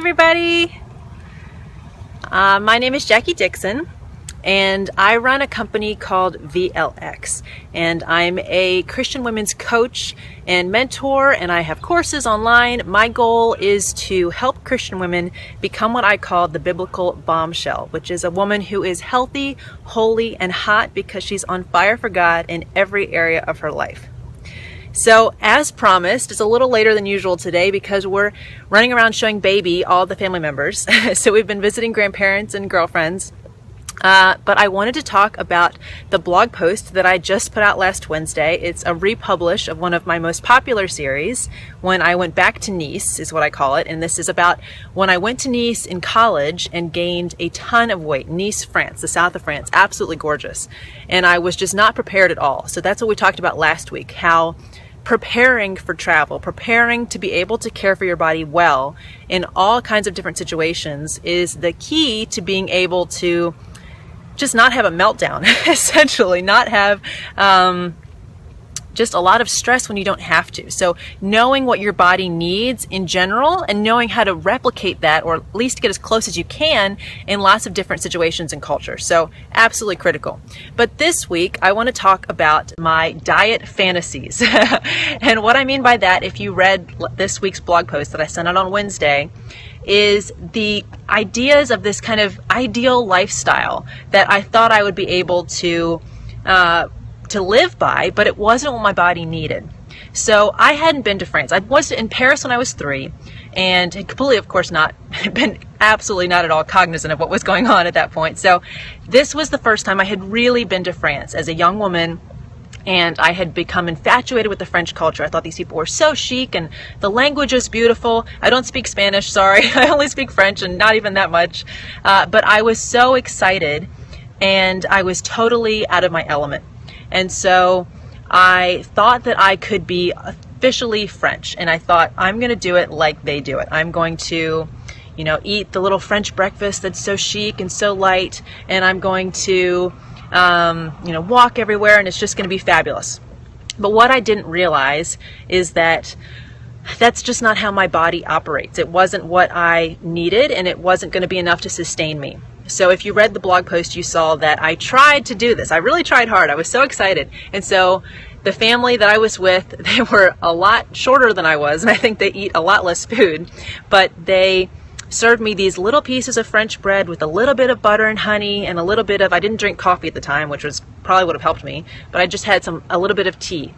everybody. My name is Jackie Dixon, and I run a company called VLX, and I'm a Christian women's coach and mentor, and I have courses online. My goal is to help Christian women become what I call the biblical bombshell, which is a woman who is healthy, holy, and hot because she's on fire for God in every area of her life. So as promised, it's a little later than usual today because we're running around showing baby all the family members. So we've been visiting grandparents and girlfriends. But I wanted to talk about the blog post that I just put out last Wednesday. It's a republish of one of my most popular series, When I Went Back to Nice, is what I call it. And this is about when I went to Nice in college and gained a ton of weight. Nice, France, the south of France, absolutely gorgeous. And I was just not prepared at all. So that's what we talked about last week, how preparing for travel, preparing to be able to care for your body well in all kinds of different situations is the key to being able to just not have a meltdown, essentially, not have just a lot of stress when you don't have to. So knowing what your body needs in general and knowing how to replicate that, or at least get as close as you can in lots of different situations and cultures. So absolutely critical. But this week, I want to talk about my diet fantasies. And what I mean by that, if you read this week's blog post that I sent out on Wednesday, is the ideas of this kind of ideal lifestyle that I thought I would be able to live by, but it wasn't what my body needed. So I hadn't been to France. I was in Paris when I was 3 and had completely, of course, not been absolutely not at all cognizant of what was going on at that point. So this was the first time I had really been to France as a young woman. And I had become infatuated with the French culture. I thought these people were so chic and the language was beautiful. I don't speak Spanish, sorry. I only speak French and not even that much. But I was so excited and I was totally out of my element. And so I thought that I could be officially French. And I thought, I'm going to do it like they do it. I'm going to, eat the little French breakfast that's so chic and so light. And I'm going to walk everywhere, and it's just going to be fabulous. But what I didn't realize is that that's just not how my body operates. It wasn't what I needed, and it wasn't going to be enough to sustain me. So if you read the blog post, you saw that I tried to do this. I really tried hard. I was so excited. And so the family that I was with, they were a lot shorter than I was, and I think they eat a lot less food, but they served me these little pieces of French bread with a little bit of butter and honey and a little bit of, I didn't drink coffee at the time, which was probably would have helped me, but I just had a little bit of tea.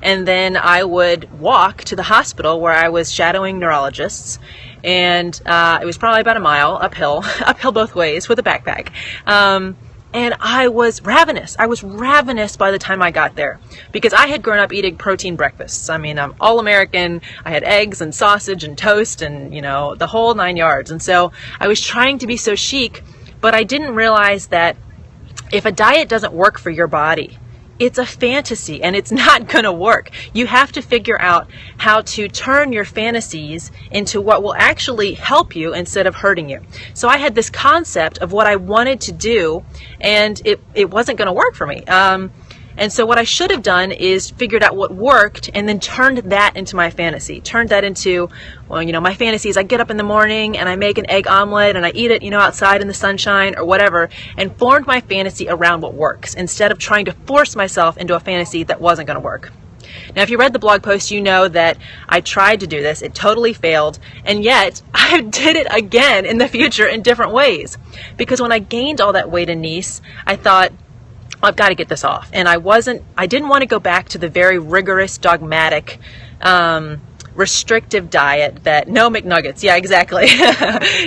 And then I would walk to the hospital where I was shadowing neurologists, and it was probably about a mile uphill both ways with a backpack. And I was ravenous. I was ravenous by the time I got there because I had grown up eating protein breakfasts. I mean, I'm all American. I had eggs and sausage and toast and, the whole 9 yards. And so I was trying to be so chic, but I didn't realize that if a diet doesn't work for your body, it's a fantasy and it's not going to work. You have to figure out how to turn your fantasies into what will actually help you instead of hurting you. So I had this concept of what I wanted to do, and it wasn't going to work for me. And so what I should have done is figured out what worked and then turned that into my fantasy. Turned that into, my fantasy is I get up in the morning and I make an egg omelet and I eat it, outside in the sunshine or whatever, and formed my fantasy around what works instead of trying to force myself into a fantasy that wasn't going to work. Now, if you read the blog post, you know that I tried to do this. It totally failed. And yet I did it again in the future in different ways. Because when I gained all that weight in Nice, I thought, I've got to get this off. And I didn't want to go back to the very rigorous, dogmatic, restrictive diet that no McNuggets. Yeah, exactly.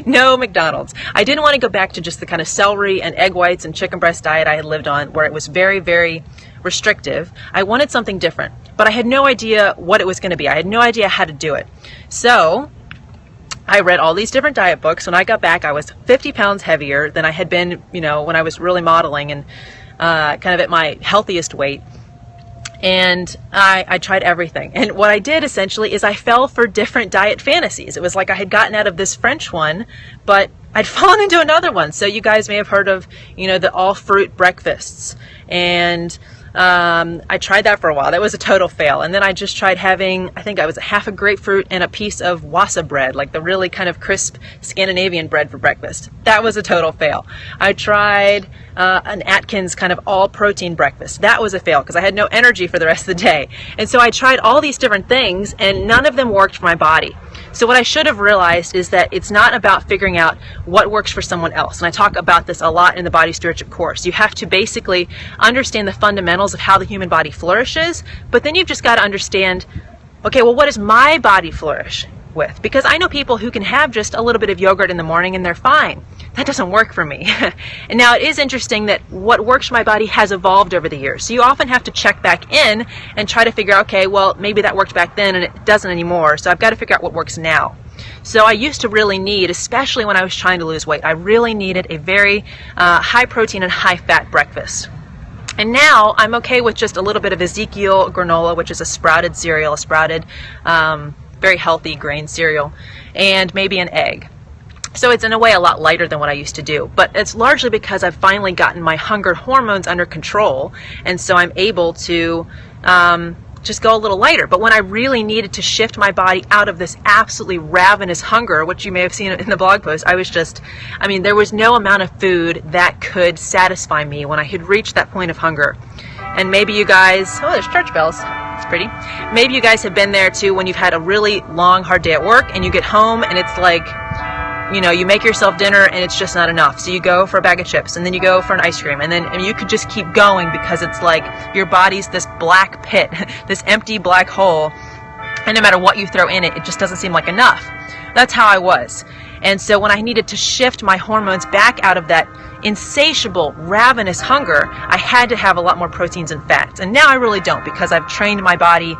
No McDonald's. I didn't want to go back to just the kind of celery and egg whites and chicken breast diet I had lived on where it was very, very restrictive. I wanted something different, but I had no idea what it was going to be. I had no idea how to do it. So I read all these different diet books. When I got back, I was 50 pounds heavier than I had been, when I was really modeling and kind of at my healthiest weight. And I tried everything. And what I did essentially is I fell for different diet fantasies. It was like I had gotten out of this French one, but I'd fallen into another one. So you guys may have heard of, the all fruit breakfasts and I tried that for a while. That was a total fail. And then I just tried having, I think I was half a grapefruit and a piece of wasa bread, like the really kind of crisp Scandinavian bread for breakfast. That was a total fail. I tried an Atkins kind of all protein breakfast. That was a fail because I had no energy for the rest of the day. And so I tried all these different things and none of them worked for my body. So what I should have realized is that it's not about figuring out what works for someone else. And I talk about this a lot in the Body Stewardship course. You have to basically understand the fundamentals of how the human body flourishes, but then you've just got to understand, okay, well, what does my body flourish with? Because I know people who can have just a little bit of yogurt in the morning and they're fine. That doesn't work for me. And now it is interesting that what works for my body has evolved over the years. So you often have to check back in and try to figure out, okay, well, maybe that worked back then and it doesn't anymore. So I've got to figure out what works now. So I used to really need, especially when I was trying to lose weight, I really needed a very high protein and high fat breakfast. And now I'm okay with just a little bit of Ezekiel granola, which is a sprouted cereal, a sprouted, very healthy grain cereal, and maybe an egg. So it's in a way a lot lighter than what I used to do, but it's largely because I've finally gotten my hunger hormones under control, and so I'm able to just go a little lighter. But when I really needed to shift my body out of this absolutely ravenous hunger, which you may have seen in the blog post, I was just, I mean, there was no amount of food that could satisfy me when I had reached that point of hunger. And maybe you guys, oh, there's church bells. It's pretty. Maybe you guys have been there too when you've had a really long, hard day at work and you get home and it's like, you know, you make yourself dinner and it's just not enough. So you go for a bag of chips and then you go for an ice cream and then you could just keep going because it's like your body's this black pit, this empty black hole. And no matter what you throw in it, it just doesn't seem like enough. That's how I was. And so when I needed to shift my hormones back out of that insatiable, ravenous hunger, I had to have a lot more proteins and fats. And now I really don't because I've trained my body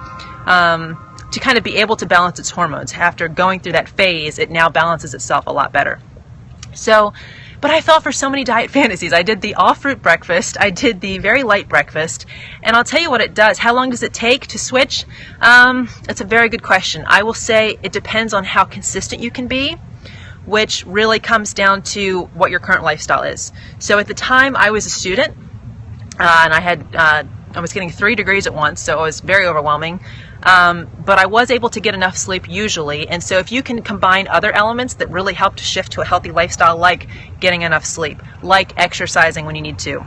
to kind of be able to balance its hormones. After going through that phase, it now balances itself a lot better. So, but I fell for so many diet fantasies. I did the all-fruit breakfast. I did the very light breakfast. And I'll tell you what it does. How long does it take to switch? That's a very good question. I will say it depends on how consistent you can be, which really comes down to what your current lifestyle is. So at the time I was a student, and I was getting 3 degrees at once, so it was very overwhelming. But I was able to get enough sleep usually, and so if you can combine other elements that really help to shift to a healthy lifestyle, like getting enough sleep, like exercising when you need to,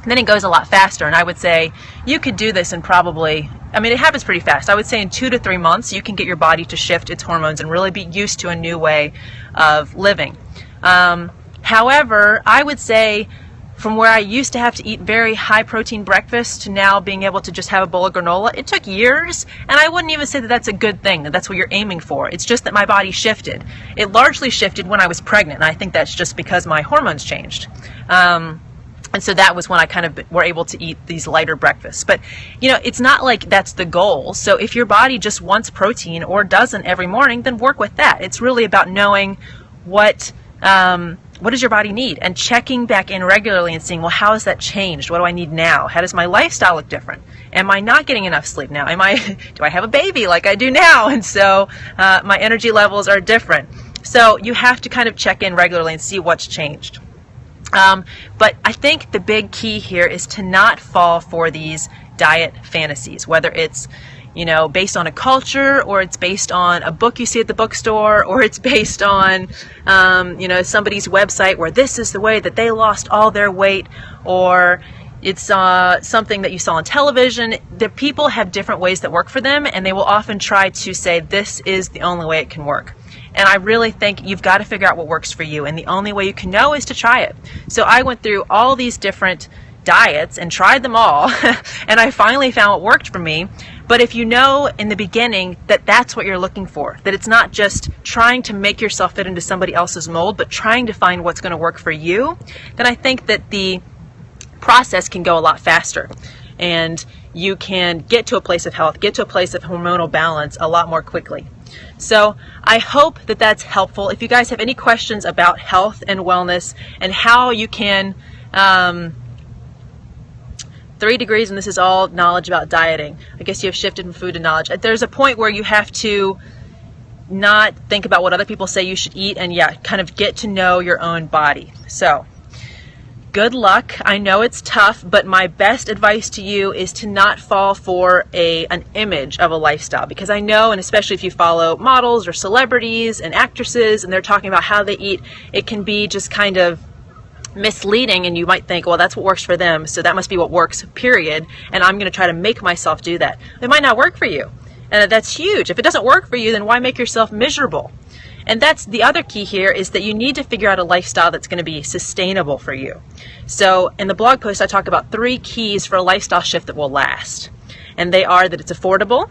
then it goes a lot faster. And I would say you could do this in probably, I mean, it happens pretty fast. I would say in 2 to 3 months, you can get your body to shift its hormones and really be used to a new way of living. However, I would say from where I used to have to eat very high protein breakfast to now being able to just have a bowl of granola, it took years, and I wouldn't even say that that's a good thing, that that's what you're aiming for. It's just that my body shifted. It largely shifted when I was pregnant, and I think that's just because my hormones changed. And so that was when I kind of were able to eat these lighter breakfasts. But, you know, it's not like that's the goal. So if your body just wants protein or doesn't every morning, then work with that. It's really about knowing what does your body need, and checking back in regularly and seeing, well, how has that changed? What do I need now? How does my lifestyle look different? Am I not getting enough sleep now? Do I have a baby like I do now? And so my energy levels are different. So you have to kind of check in regularly and see what's changed. But I think the big key here is to not fall for these diet fantasies, whether it's, you know, based on a culture, or it's based on a book you see at the bookstore, or it's based on, you know, somebody's website where this is the way that they lost all their weight, or it's something that you saw on television. The people have different ways that work for them, and they will often try to say this is the only way it can work. And I really think you've got to figure out what works for you, and the only way you can know is to try it. So I went through all these different diets and tried them all, and I finally found what worked for me. But if you know in the beginning that that's what you're looking for, that it's not just trying to make yourself fit into somebody else's mold, but trying to find what's going to work for you, then I think that the process can go a lot faster. And you can get to a place of health, get to a place of hormonal balance a lot more quickly. So I hope that that's helpful. If you guys have any questions about health and wellness and how you can 3 degrees, and this is all knowledge about dieting. I guess you have shifted from food to knowledge. There's a point where you have to not think about what other people say you should eat, and kind of get to know your own body. So Good luck. I know it's tough, but my best advice to you is to not fall for an image of a lifestyle, because I know, and especially if you follow models or celebrities and actresses and they're talking about how they eat, it can be just kind of misleading, and you might think, well, that's what works for them, so that must be what works, period, and I'm going to try to make myself do that. It might not work for you, and that's huge. If it doesn't work for you, then why make yourself miserable? And that's the other key here, is that you need to figure out a lifestyle that's going to be sustainable for you. So in the blog post, I talk about 3 keys for a lifestyle shift that will last. And they are that it's affordable,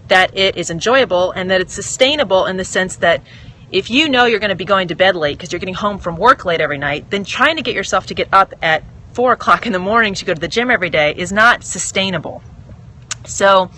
that it is enjoyable, and that it's sustainable in the sense that if you know you're going to be going to bed late because you're getting home from work late every night, then trying to get yourself to get up at 4 o'clock in the morning to go to the gym every day is not sustainable. So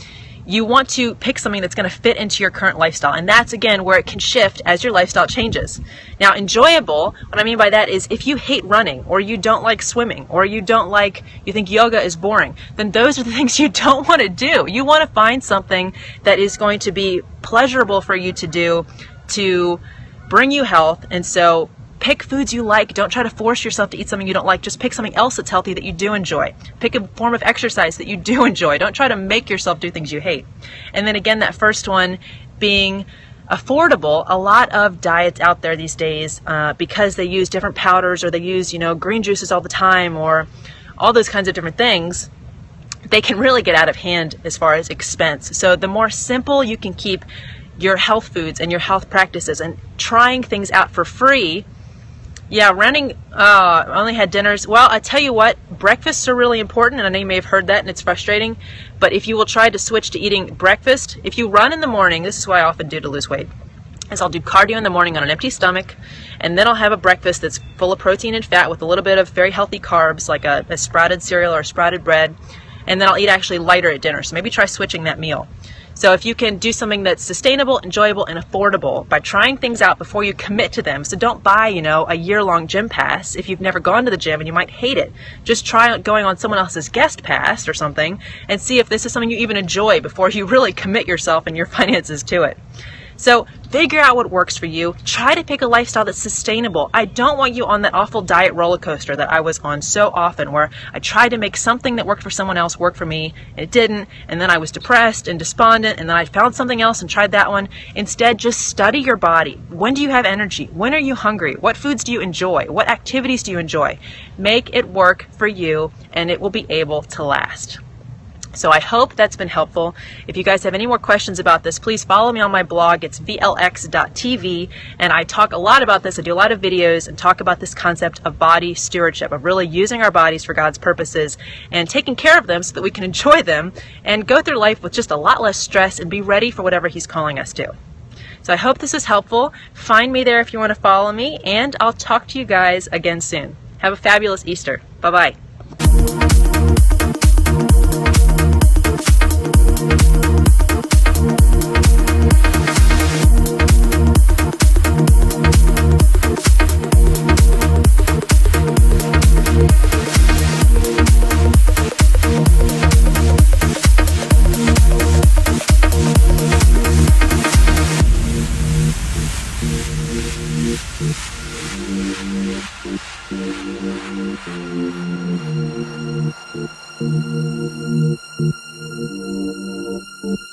you want to pick something that's going to fit into your current lifestyle. And that's, again, where it can shift as your lifestyle changes. Now, enjoyable, what I mean by that is if you hate running, or you don't like swimming, or you think yoga is boring, then those are the things you don't want to do. You want to find something that is going to be pleasurable for you to do, to bring you health. And so pick foods you like. Don't try to force yourself to eat something you don't like. Just pick something else that's healthy that you do enjoy. Pick a form of exercise that you do enjoy. Don't try to make yourself do things you hate. And then again, that first one being affordable. A lot of diets out there these days, because they use different powders, or they use, green juices all the time, or all those kinds of different things, they can really get out of hand as far as expense. So the more simple you can keep your health foods and your health practices, and trying things out for free. Yeah, running, I only had dinners. Well, I tell you what, breakfasts are really important, and I know you may have heard that, and it's frustrating, but if you will try to switch to eating breakfast, if you run in the morning, this is what I often do to lose weight, is I'll do cardio in the morning on an empty stomach, and then I'll have a breakfast that's full of protein and fat with a little bit of very healthy carbs, like a sprouted cereal or sprouted bread, and then I'll eat actually lighter at dinner, so maybe try switching that meal. So if you can do something that's sustainable, enjoyable, and affordable by trying things out before you commit to them. So don't buy, a year-long gym pass if you've never gone to the gym and you might hate it. Just try going on someone else's guest pass or something and see if this is something you even enjoy before you really commit yourself and your finances to it. So figure out what works for you. Try to pick a lifestyle that's sustainable. I don't want you on that awful diet roller coaster that I was on so often, where I tried to make something that worked for someone else work for me, and it didn't, and then I was depressed and despondent, and then I found something else and tried that one. Instead, just study your body. When do you have energy? When are you hungry? What foods do you enjoy? What activities do you enjoy? Make it work for you, and it will be able to last. So I hope that's been helpful. If you guys have any more questions about this, please follow me on my blog. It's vlx.tv, and I talk a lot about this. I do a lot of videos and talk about this concept of body stewardship, of really using our bodies for God's purposes and taking care of them so that we can enjoy them and go through life with just a lot less stress and be ready for whatever He's calling us to. So I hope this is helpful. Find me there if you want to follow me, and I'll talk to you guys again soon. Have a fabulous Easter. Bye-bye. Thank you.